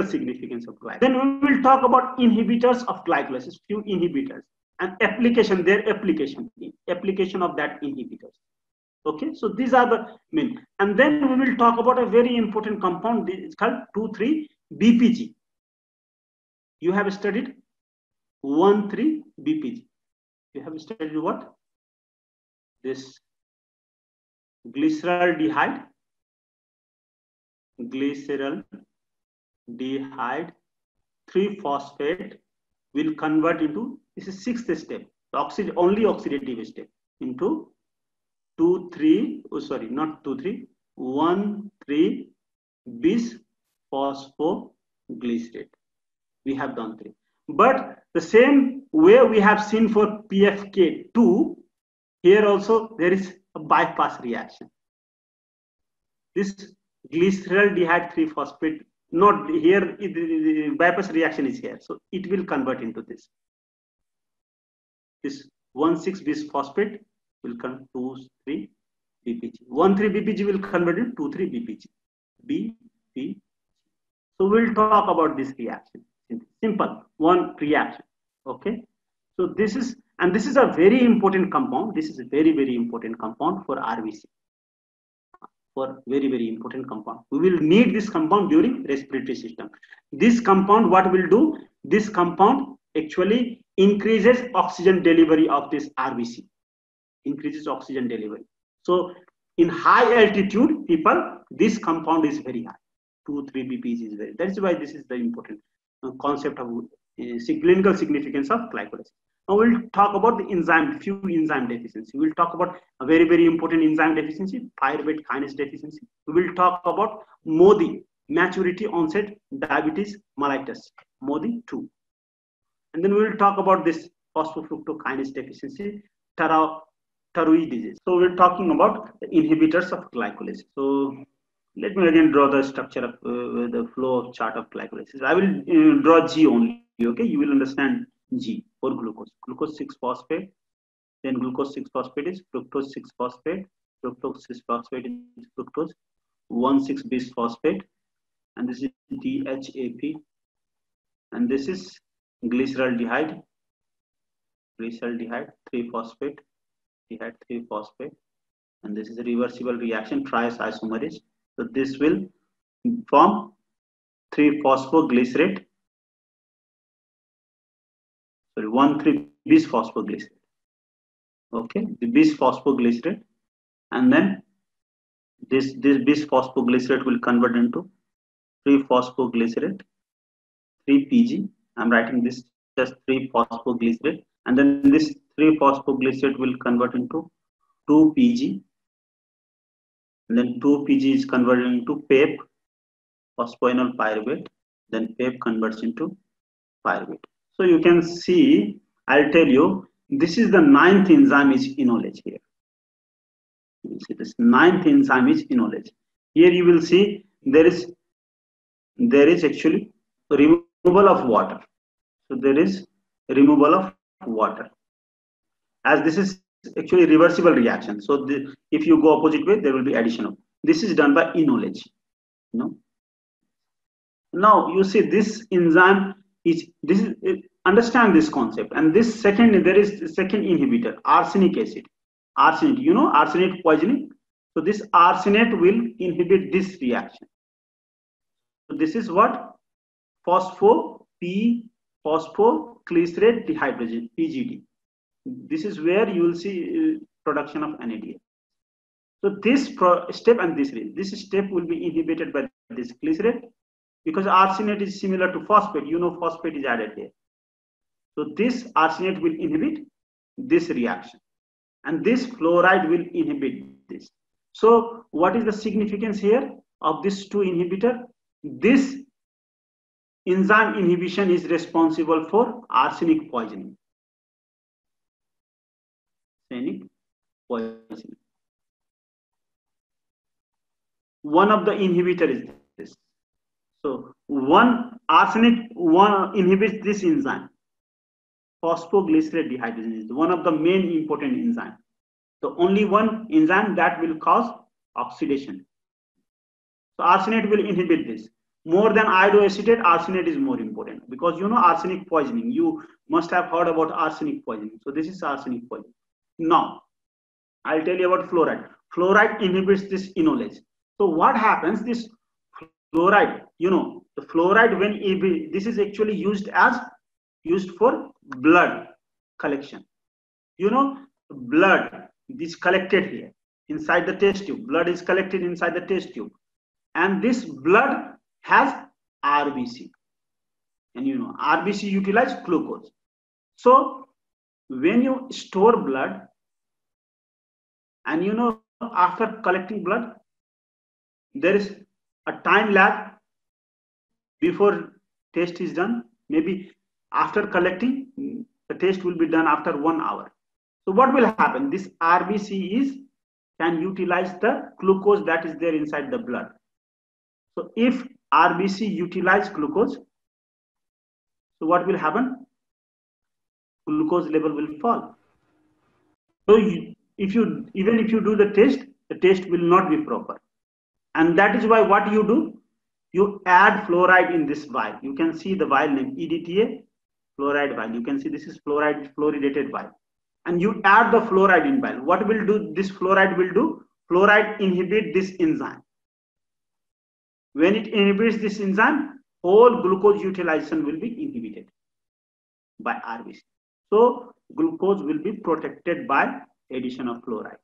significance of glycolysis. Then we will talk about inhibitors of glycolysis, few inhibitors and application, their application of that inhibitors. Okay, so these are the main. And then we will talk about a very important compound. It's called 2,3-BPG. You have studied 1,3-BPG. You have studied what? This glyceraldehyde 3-phosphate will convert into, this is sixth step, the only oxidative step, into 1,3-bisphosphoglycerate. We have done 3. But the same way we have seen for PFK2, here also there is a bypass reaction. This glyceraldehyde 3-phosphate, not here, the bypass reaction is here. So it will convert into this. This 1,6-bisphosphate will come 2,3-BPG. 1,3-BPG will convert into 2,3-BPG. BP. So we'll talk about this reaction. Simple, one reaction. Okay. So this is, and this is a very important compound. This is a very, very important compound for RBC. For very, very important compound. We will need this compound during respiratory system. This compound, what will do? This compound actually increases oxygen delivery of this RBC. Increases oxygen delivery. So in high altitude people, this compound is very high. 2,3-BPG is very. That is why this is the important concept of clinical significance of glycolysis. Now we'll talk about the enzyme, few enzyme deficiency. We'll talk about a very, very important enzyme deficiency, pyruvate kinase deficiency. We will talk about MODY, maturity onset diabetes mellitus, MODY 2. And then we will talk about this phosphofructokinase deficiency, Tarui disease. So we're talking about the inhibitors of glycolysis. So let me again draw the structure of the flow of chart of glycolysis. I will draw G only. Okay, you will understand G for glucose. Glucose 6-phosphate. Then glucose 6-phosphate is fructose 6-phosphate. Fructose 6-phosphate is fructose 1,6-bisphosphate. And this is DHAP. And this is glyceraldehyde. Glyceraldehyde 3-phosphate. Dehyde 3-phosphate. And this is a reversible reaction, triisomerase. So this will form 3-phosphoglycerate. Sorry, 1,3-bisphosphoglycerate. Okay, the bisphosphoglycerate, and then this bisphosphoglycerate will convert into 3-phosphoglycerate, 3-PG. I'm writing this just 3-phosphoglycerate, and then this 3-phosphoglycerate will convert into 2-PG, and then 2-PG is converted into PAPE, phosphoenol pyruvate. Then PAPE converts into pyruvate. So you can see, I'll tell you, this is the 9th enzyme is enolase here. You will see this 9th enzyme is enolase. Here you will see there is actually removal of water. So there is removal of water. As this is actually reversible reaction. So if you go opposite way, there will be addition of. This is done by enolase. Now you see this enzyme is understand this concept, and this second, there is the second inhibitor, arsenic acid. Arsenate, you know, arsenate poisoning. So this arsenate will inhibit this reaction. So this is what phosphoglycerate dehydrogenase, PGD. This is where you will see production of NADH. So this step and this step will be inhibited by this glycerate, because arsenate is similar to phosphate. You know, phosphate is added there. So this arsenate will inhibit this reaction, and this fluoride will inhibit this. So what is the significance here of this two inhibitor? This enzyme inhibition is responsible for arsenic poisoning. Arsenic poisoning. One of the inhibitor is this. So one inhibits this enzyme. Phosphoglycerate dehydrogenase is one of the main important enzymes. So only one enzyme that will cause oxidation. So arsenate will inhibit this. More than iodoacetate, arsenate is more important, because you know arsenic poisoning. You must have heard about arsenic poisoning. So this is arsenic poisoning. Now, I'll tell you about fluoride. Fluoride inhibits this enolase. So what happens? This fluoride, you know, the fluoride, when this is actually used for blood collection. You know, blood is collected here inside the test tube. Blood is collected inside the test tube, and this blood has RBC, and you know RBC utilize glucose. So when you store blood, and you know after collecting blood, there is a time lag before test is done. Maybe after collecting, the test will be done after 1 hour. So what will happen? This RBC can utilize the glucose that is there inside the blood. So if RBC utilize glucose, so what will happen? Glucose level will fall. So even if you do the test will not be proper. And that is why what you do, you add fluoride in this vial. You can see the vial name, EDTA fluoride vial. You can see this is fluoridated vial. And you add the fluoride in vial. What will do this fluoride will do? Fluoride inhibit this enzyme. When it inhibits this enzyme, whole glucose utilization will be inhibited by RBC. So glucose will be protected by addition of fluoride.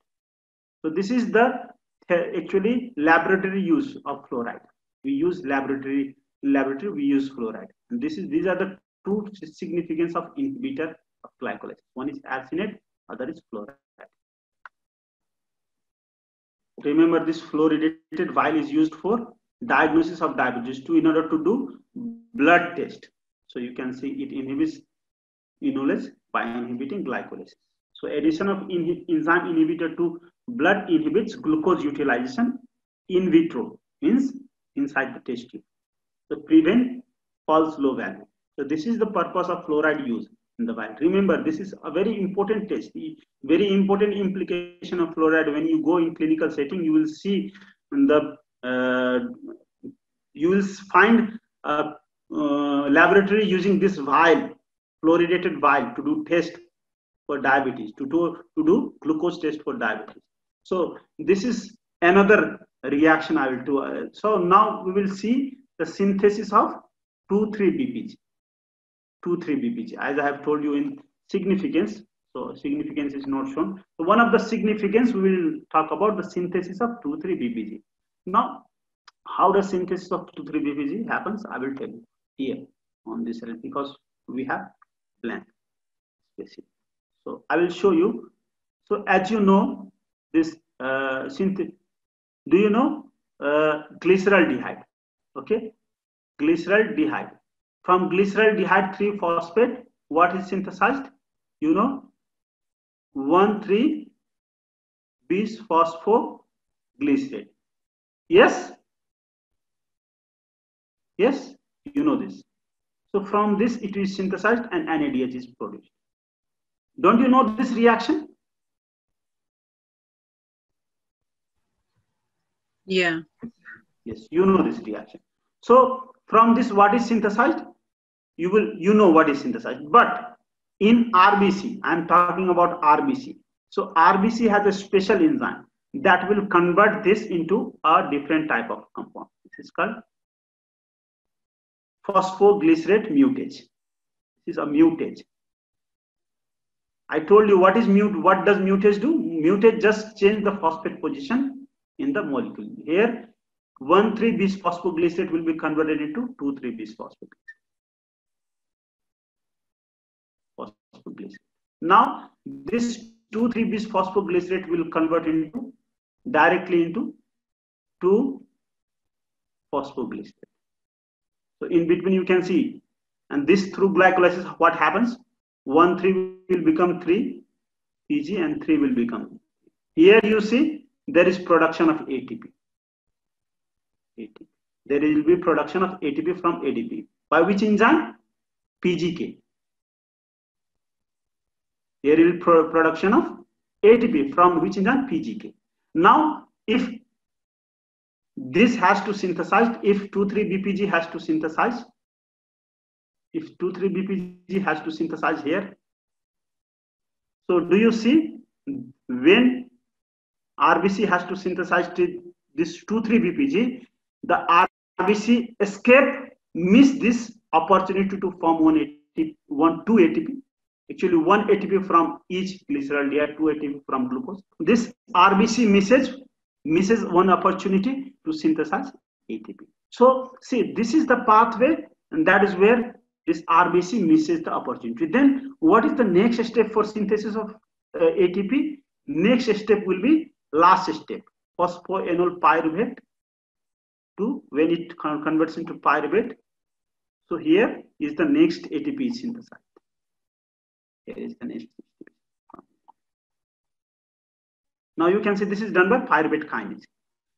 So this is the actually laboratory use of fluoride. We use laboratory we use fluoride. And these are the two significance of inhibitor of glycolysis. One is arsenate, other is fluoride. Remember, this fluoridated vial is used for diagnosis of diabetes in order to do blood test. So you can see it inhibits enolase by inhibiting glycolysis. So addition of enzyme inhibitor to blood inhibits glucose utilization in vitro, means inside the test tube. So prevent false low value. So this is the purpose of fluoride use in the vial. Remember, this is a very important test, very important implication of fluoride. When you go in clinical setting, you will see you will find a laboratory using this vial, fluoridated vial, to do test for diabetes, to do glucose test for diabetes. So this is another reaction I will do. So now we will see the synthesis of 2,3-BPG. 2,3-BPG, as I have told you in significance. So significance is not shown. So one of the significance, we will talk about the synthesis of 2,3-BPG. Now, how the synthesis of 2,3-BPG happens, I will tell you here on this, because we have blank space. So I will show you. So as you know, this synthesis, do you know glyceraldehyde? Okay, glyceraldehyde. From glyceraldehyde 3-phosphate, what is synthesized? You know, 1,3-bis-phosphoglycerate. Yes? Yes, you know this. So from this it is synthesized and NADH is produced. Don't you know this reaction? Yeah. Yes, you know this reaction. So from this, what is synthesized? You know what is synthesized. But in RBC, I am talking about RBC. So RBC has a special enzyme that will convert this into a different type of compound. This is called phosphoglycerate mutase. This is a mutase. I told you what is what does mutase do? Mutase just change the phosphate position in the molecule. Here 1,3-bis-phosphoglycerate will be converted into 2,3-bis-phosphoglycerate. Now this 2,3-bis-phosphoglycerate will convert directly into 2-phosphoglycerate. So in between you can see, and this through glycolysis, what happens? 1,3 will become 3-PG and 3 will become. Here you see there is production of ATP. There will be production of ATP from ADP. By which enzyme? PGK. There will be production of ATP from which enzyme? PGK. Now, if this has to synthesize. If 2,3-BPG has to synthesize, if 2,3-BPG has to synthesize here, so do you see when RBC has to synthesize this 2,3-BPG, the RBC escape, miss this opportunity to form 2 ATP. Actually, 1 ATP from each glyceraldehyde, 2 ATP from glucose. This RBC misses one opportunity to synthesize ATP. So see, this is the pathway, and that is where this RBC misses the opportunity. Then what is the next step for synthesis of ATP? Next step will be last step, phosphoenol pyruvate, to when it converts into pyruvate. So here is the next ATP synthesized. Here is the next. Now you can see this is done by pyruvate kinase.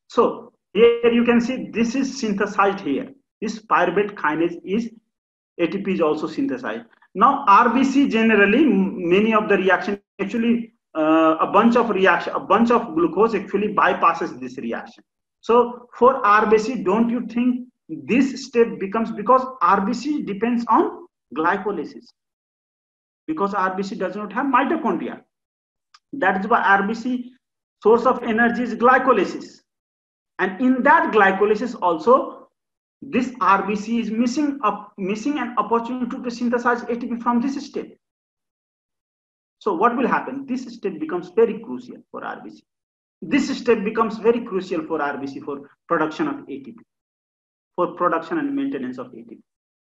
So here you can see this is synthesized here. This pyruvate kinase is ATP is also synthesized. Now RBC generally many of the reaction actually a bunch of glucose actually bypasses this reaction. So for RBC, don't you think this step becomes, because RBC depends on glycolysis, because RBC does not have mitochondria. That is why RBC source of energy is glycolysis, and in that glycolysis also this RBC is missing an opportunity to synthesize ATP from this step. So what will happen? This step becomes very crucial for RBC. This step becomes very crucial for RBC for production of ATP, for production and maintenance of ATP.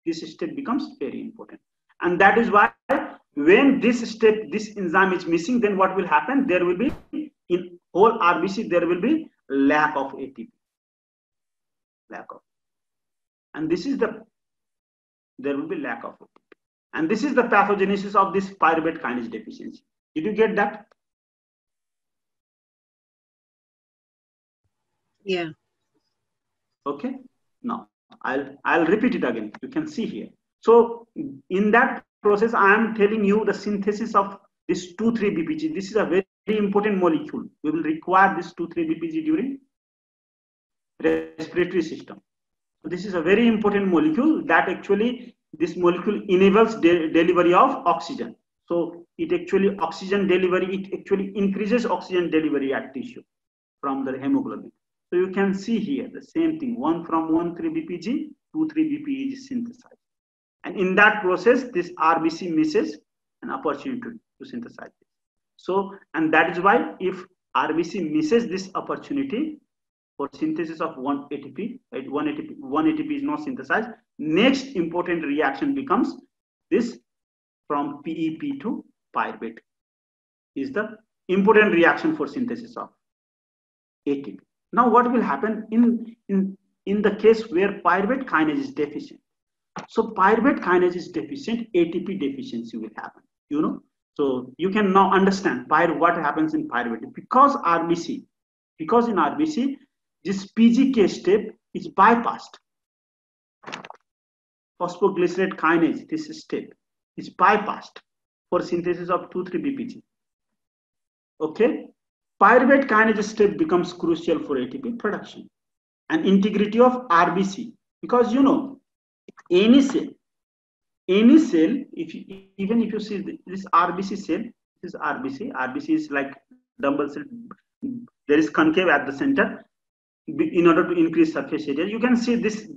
This step becomes very important, and that is why when this step, this enzyme is missing, then what will happen? There will be, in whole RBC, there will be lack of ATP. And this is there will be lack of ATP. And this is the pathogenesis of this pyruvate kinase deficiency. Did you get that? Yeah. Okay. Now I'll repeat it again. You can see here. So in that process, I am telling you the synthesis of this 2,3-BPG. This is a very important molecule. We will require this 2,3-BPG during respiratory system. So this is a very important molecule that actually, this molecule enables delivery of oxygen. So it actually oxygen delivery, it actually increases oxygen delivery at tissue from the hemoglobin. So you can see here the same thing, 1,3-BPG, 2,3-BPG is synthesized. And in that process, this RBC misses an opportunity to synthesize it. So, and that is why if RBC misses this opportunity for synthesis of 1 ATP, right? 1 ATP is not synthesized. Next important reaction becomes this from PEP to pyruvate is the important reaction for synthesis of ATP. Now what will happen in the case where pyruvate kinase is deficient? So pyruvate kinase is deficient, ATP deficiency will happen, you know. So you can now understand what happens in pyruvate, because in RBC, this PGK step is bypassed. Phosphoglycerate kinase, this step is bypassed for synthesis of 2,3-BPG. Okay, pyruvate kinase step becomes crucial for ATP production and integrity of RBC, because you know any cell, even if you see this RBC cell, this is RBC is like dumbbell cell. There is concave at the center in order to increase surface area. You can see this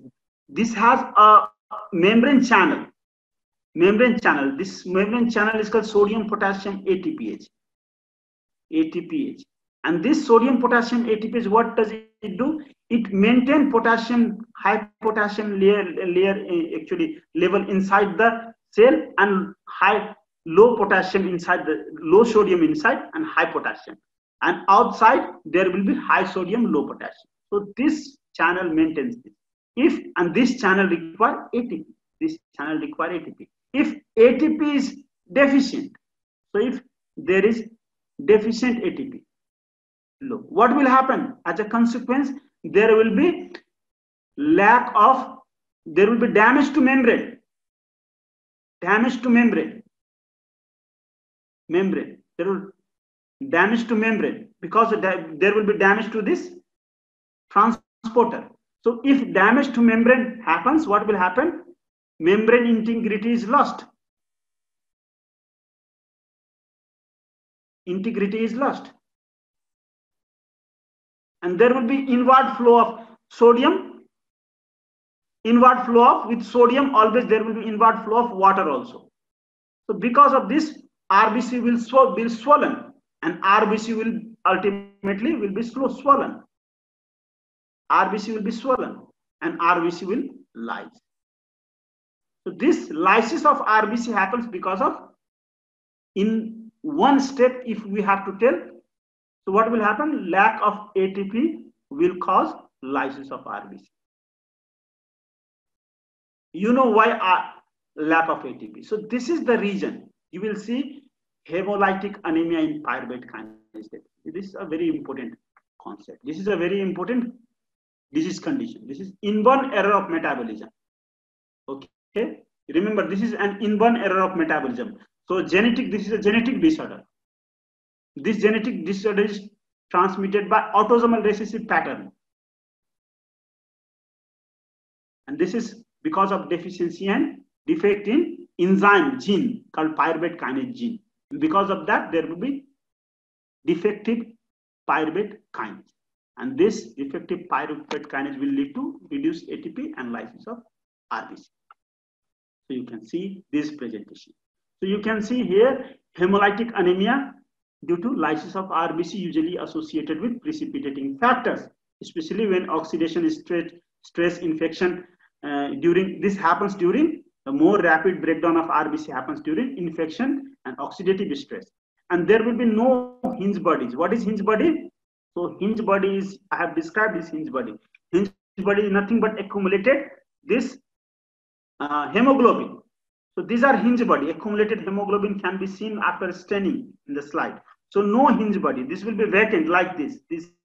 has a membrane channel. This membrane channel is called sodium potassium ATPase. And this sodium potassium ATPase, what does it do? It maintains potassium, high potassium actually level inside the cell, and low potassium inside, the low sodium inside and high potassium, and outside there will be high sodium, low potassium. So this channel maintains this. And this channel require ATP. If ATP is deficient, so if there is deficient ATP, low, what will happen? As a consequence, there will be damage to membrane. There will damage to membrane, because there will be damage to this transport transporter. So if damage to membrane happens, what will happen? Membrane integrity is lost. Integrity is lost. And there will be inward flow of sodium. Inward flow of, with sodium, always there will be inward flow of water also. So because of this, RBC will be swollen, and RBC will ultimately will be swollen. RBC will be swollen, and RBC will lyse. So this lysis of RBC happens because of, in one step, if we have to tell, so what will happen? Lack of ATP will cause lysis of RBC. You know why lack of ATP. So this is the reason you will see hemolytic anemia in pyruvate kinase. This is a very important concept. This is a very important disease condition. This is inborn error of metabolism. Okay, remember, this is an inborn error of metabolism. So genetic, this is a genetic disorder. This genetic disorder is transmitted by autosomal recessive pattern, and this is because of deficiency and defect in enzyme gene called pyruvate kinase gene. Because of that, there will be defective pyruvate kinase, and this defective pyruvate kinase will lead to reduced ATP and lysis of RBC. So you can see this presentation. So you can see here hemolytic anemia due to lysis of RBC, usually associated with precipitating factors, especially when oxidation stress infection during this happens during the more rapid breakdown of RBC happens during infection and oxidative stress. And there will be no hinge bodies. What is hinge body? So hinge body is, I have described this hinge body. Hinge body is nothing but accumulated this hemoglobin. So these are hinge body. Accumulated hemoglobin can be seen after staining in the slide. So no hinge body. This will be vacant like this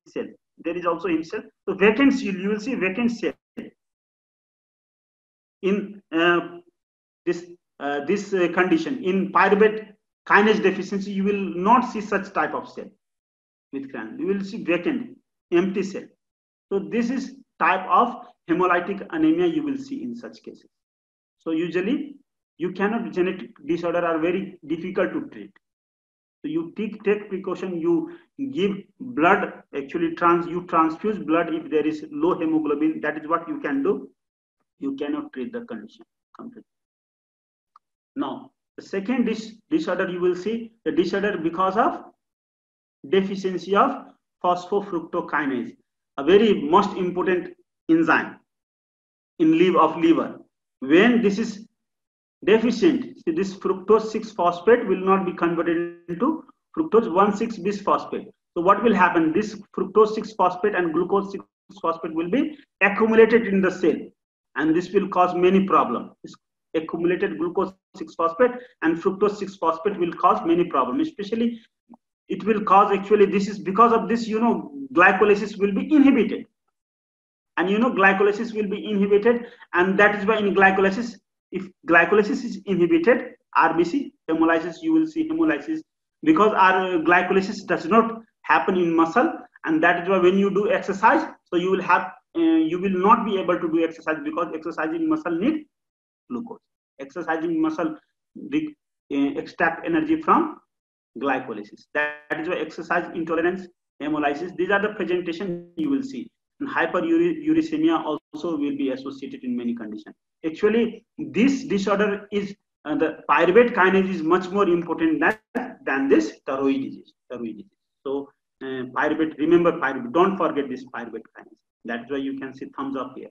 cell. There is also hinge cell. So vacant, you will see vacant cell. In this condition, in pyruvate kinase deficiency, you will not see such type of cell with granule. You will see vacant, empty cell. So this is type of hemolytic anemia you will see in such cases. So usually you cannot, genetic disorder are very difficult to treat. So you take precaution, you give blood, actually you transfuse blood if there is low hemoglobin. That is what you can do. You cannot treat the condition completely. Now, the second disorder you will see, the disorder because of deficiency of phosphofructokinase, a very most important enzyme in liver. When this is deficient, see, this fructose 6-phosphate will not be converted into fructose 1,6-bisphosphate. So what will happen? This fructose 6-phosphate and glucose 6-phosphate will be accumulated in the cell, and this will cause many problems. This accumulated glucose 6-phosphate and fructose 6-phosphate will cause many problems. Especially, it will cause, actually, this is because of this, glycolysis will be inhibited. And glycolysis will be inhibited, and that is why in glycolysis, if glycolysis is inhibited, RBC, hemolysis, you will see hemolysis, because our glycolysis does not happen in muscle, and that is why when you do exercise, so you will have, you will not be able to do exercise, because exercising muscle need glucose. Exercising muscle extract energy from glycolysis. That is why exercise intolerance, hemolysis, these are the presentation you will see. And hyperuricemia also will be associated in many conditions. Actually, this disorder is, the pyruvate kinase is much more important than this thyroid disease. So pyruvate, remember pyruvate, don't forget this pyruvate kinase. That's why you can see thumbs up here.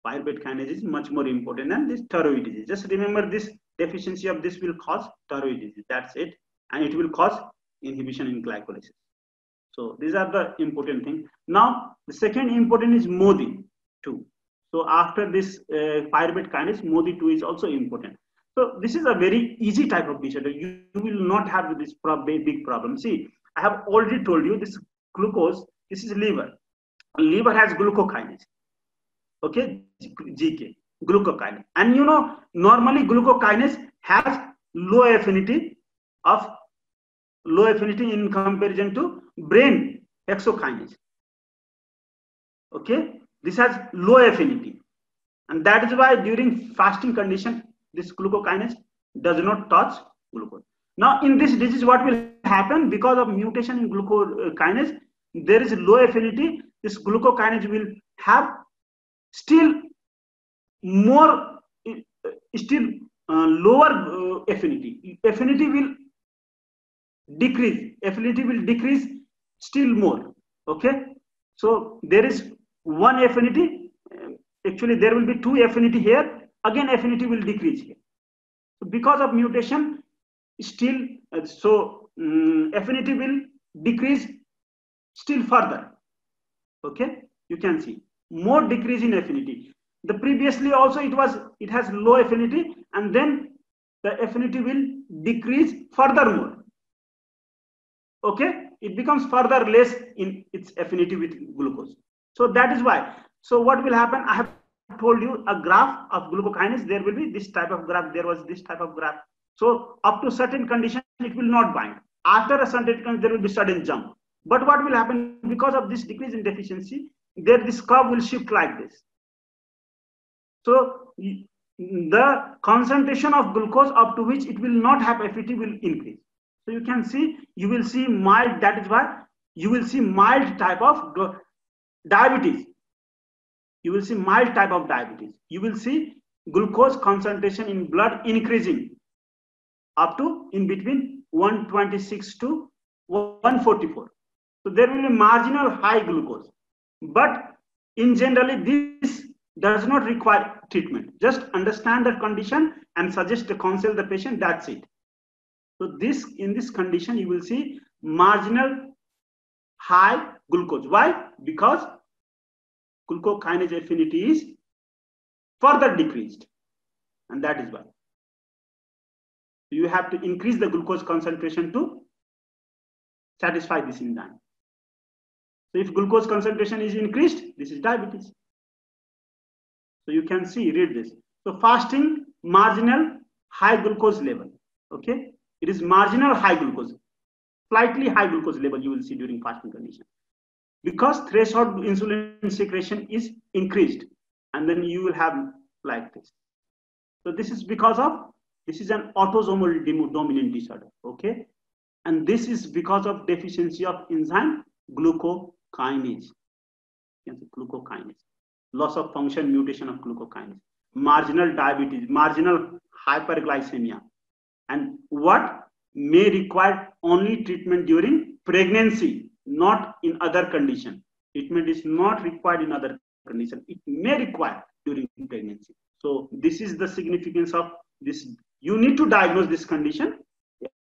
Pyruvate kinase is much more important than this thyroid disease. Just remember, this deficiency of this will cause thyroid disease. That's it. And it will cause inhibition in glycolysis. So these are the important things. Now, the second important is MODY2. So after this pyruvate kinase, MODY2 is also important. So this is a very easy type of disorder. You will not have this big problem. See, I have already told you this glucose, this is liver. Liver has glucokinase. Okay, GK, glucokinase. And normally glucokinase has low affinity in comparison to brain hexokinase. Okay, this has low affinity, and that is why during fasting condition this glucokinase does not touch glucose. Now in this disease, what will happen? Because of mutation in glucokinase, there is low affinity. This glucokinase will have still more, lower affinity. Affinity will decrease. Affinity will decrease still more. Okay, so there is one affinity. Actually, there will be two affinity here. Again, affinity will decrease here. So because of mutation, still affinity will decrease still further. Okay, you can see more decrease in affinity. The previously also it has low affinity, and then the affinity will decrease furthermore. Okay, it becomes further less in its affinity with glucose. So that is why. So what will happen? I have told you a graph of glucokinase. There will be this type of graph. There was this type of graph. So up to certain condition, it will not bind. After a certain condition, there will be sudden jump. But what will happen because of this decrease in deficiency? There, this curve will shift like this. So the concentration of glucose up to which it will not have affinity will increase. So you can see, you will see mild. That is why you will see mild type of diabetes. You will see mild type of diabetes. You will see glucose concentration in blood increasing up to in between 126 to 144. So there will be marginal high glucose, but in generally this does not require treatment. Just understand the condition and suggest to counsel the patient. That's it. So this, in this condition, you will see marginal high glucose. Why? Because glucokinase affinity is further decreased, and that is why. You have to increase the glucose concentration to satisfy this enzyme. So if glucose concentration is increased, this is diabetes. So you can see, read this. So fasting, marginal high glucose level. Okay, it is marginal high glucose, slightly high glucose level you will see during fasting condition, because threshold insulin secretion is increased, and then you will have like this. So this is because of, this is an autosomal dominant disorder. Okay, and this is because of deficiency of enzyme glucokinase. You can see glucokinase, loss of function, mutation of glucokinase, marginal diabetes, marginal hyperglycemia, and what may require only treatment during pregnancy, not in other condition. Treatment is not required in other condition. It may require during pregnancy. So this is the significance of this. You need to diagnose this condition.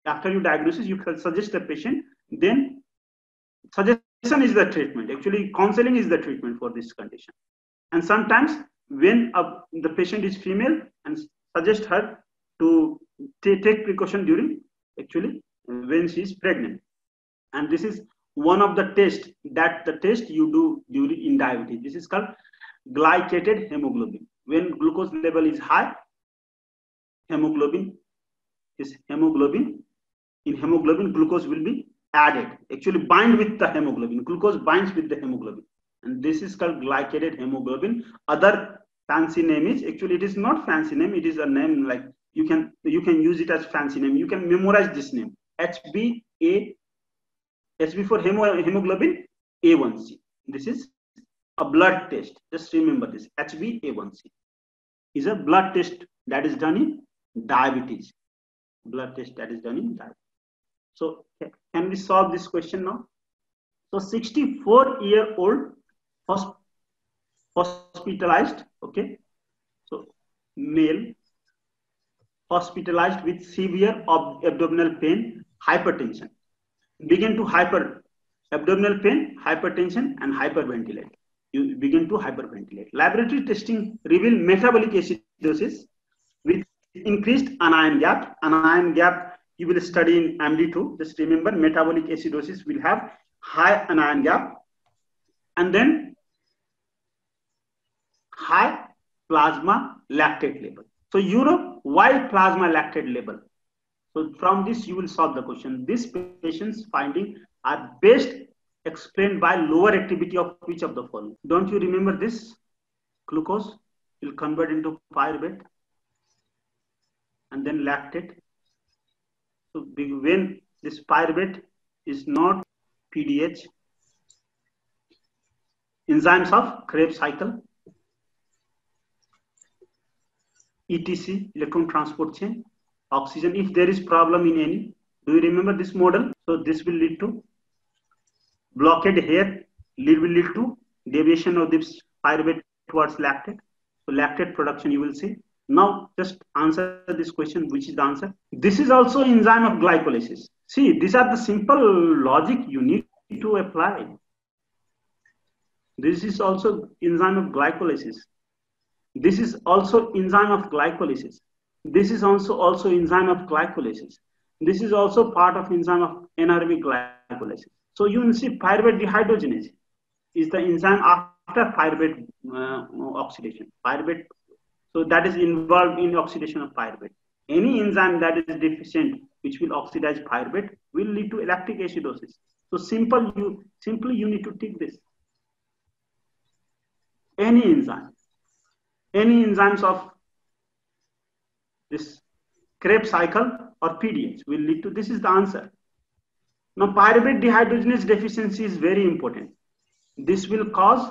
After you diagnose, you can suggest the patient. Then suggestion is the treatment. Actually, counseling is the treatment for this condition. And sometimes when the patient is female, and suggest her to take precaution during, actually, when she is pregnant. And this is one of the tests, that the test you do during in diabetes. This is called glycated hemoglobin. When glucose level is high, hemoglobin, in hemoglobin glucose will be added, actually bind with the hemoglobin. Glucose binds with the hemoglobin, and this is called glycated hemoglobin. Other fancy name is, actually it is not fancy name, it is a name like you can use it as fancy name. You can memorize this name, HB for hemoglobin A1C. This is a blood test. Just remember this, HbA1c is a blood test that is done in diabetes. Blood test that is done in diabetes. So can we solve this question now? So 64-year-old hospitalized, okay, so male hospitalized with severe abdominal pain, hypertension, begin to abdominal pain, hypertension, and hyperventilate. You begin to hyperventilate. Laboratory testing reveal metabolic acidosis with increased anion gap. Anion gap you will study in MD2. Just remember, metabolic acidosis will have high anion gap, and then high plasma lactate level. So you know why plasma lactate level. So from this you will solve the question. These patients finding are best explained by lower activity of which of the following? Don't you remember this? Glucose will convert into pyruvate and then lactate. So when this pyruvate is not PDH, enzymes of Krebs cycle, ETC, electron transport chain, oxygen, if there is problem in any, do you remember this model? So this will lead to blockade here, will lead to deviation of this pyruvate towards lactate. So lactate production you will see. Now just answer this question, which is the answer? This is also enzyme of glycolysis. See, these are the simple logic you need to apply. This is also enzyme of glycolysis. This is also enzyme of glycolysis. This is also enzyme of glycolysis. This is also part of enzyme of anaerobic glycolysis. So you will see pyruvate dehydrogenase is the enzyme after pyruvate oxidation. Pyruvate, so that is involved in oxidation of pyruvate. Any enzyme that is deficient, which will oxidize pyruvate, will lead to lactic acidosis. So simply you need to take this. Any enzymes of this Krebs cycle or PDH will lead to, this is the answer. Now pyruvate dehydrogenase deficiency is very important. This will cause,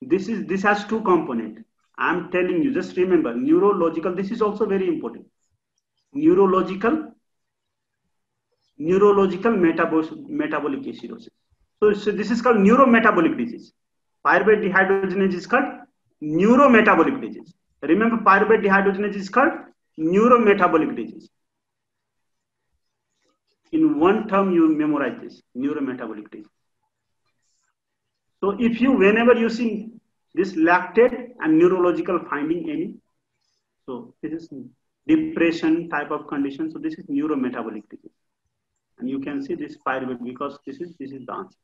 this has two components. I am telling you, just remember, neurological, this is also very important. Neurological metabolic acidosis. So this is called neurometabolic disease. Pyruvate dehydrogenase is called neurometabolic disease. Remember, pyruvate dehydrogenase is called neurometabolic disease. In one term, you memorize this, neurometabolic disease. So if you, whenever you see this lactate and neurological finding any, so this is depression type of condition. So this is neurometabolic disease. And you can see this pyruvate because this is the answer.